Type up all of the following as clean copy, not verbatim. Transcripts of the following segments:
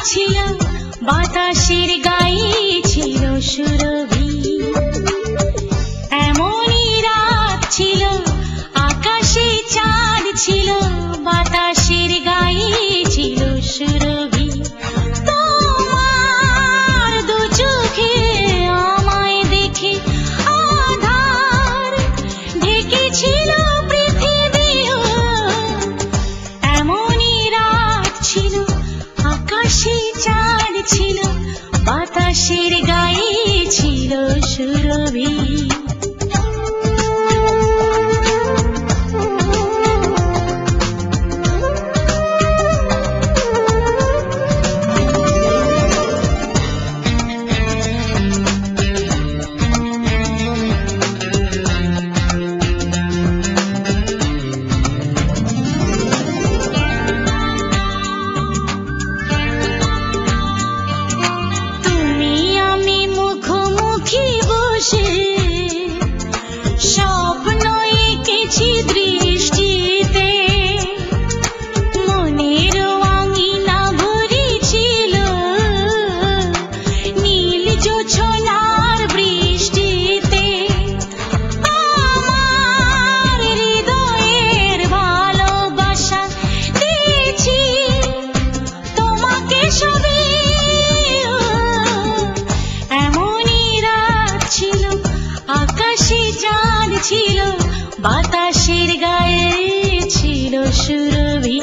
ছিল বাতাসের গায়ে ছিল সুরভি। এমনই রাত ছিল আকাশে চাঁদ ছিল বাতাসের গায়ে ছিল সুরভি। তোমার দু চোখে আমায় দেখে আধার ঢেকেছিল পৃথিবীও। এমনই রাত ছিল আকাশে চাঁদ ছিল বাতাসের গায়ে ছিল সুরভি। স্বপ্ন এঁকেছি দৃষ্টিতে, মনের আঙিনা ভরেছিল নীল জোছনার বৃষ্টিতে। আমার হৃদয়ের ভালোবাসা দিয়েছি তোমাকে সবই। এমনই রাত ছিল আকাশে চাঁদ ছিল বাতাসের গায়ে ছিল সুরভি।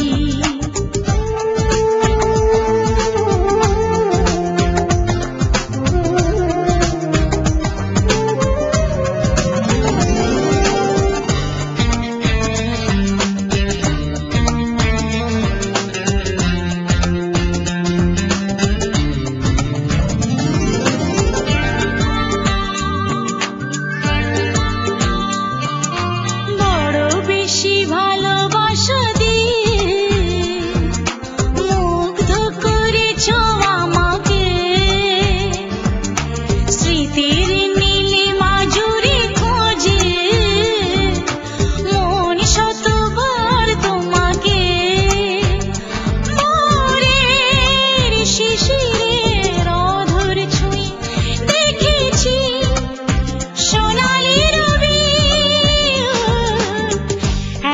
ভালোবাসা দিয়ে মুগ্ধ করেছ আমাকে, স্মৃতির নীলিমা জুড়ে খোঁজে মন শতবার তোমাকে। ভোরের শিশিরের অধর ছুঁয়ে দেখেছি সোনালি রবি।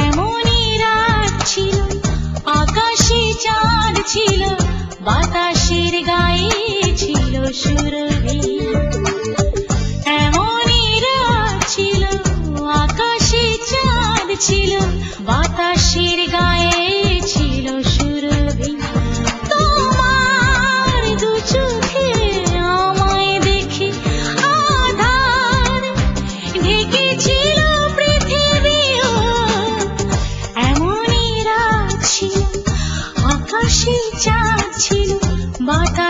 এমনই রাত ছিল আকাশে চাঁদ ছিল বাতাসের গায়ে ছিল সুরভি। এমনই রাত ছিল আকাশে চাঁদ ছিল বাতাসের গায়ে ছিল সুরভি। তোমার দু চোখে আমায় দেখে আধার ঢেকেছিল পৃথিবীও। এমনই রাত ছিল আকাশে চাঁদ ছিল বাতাস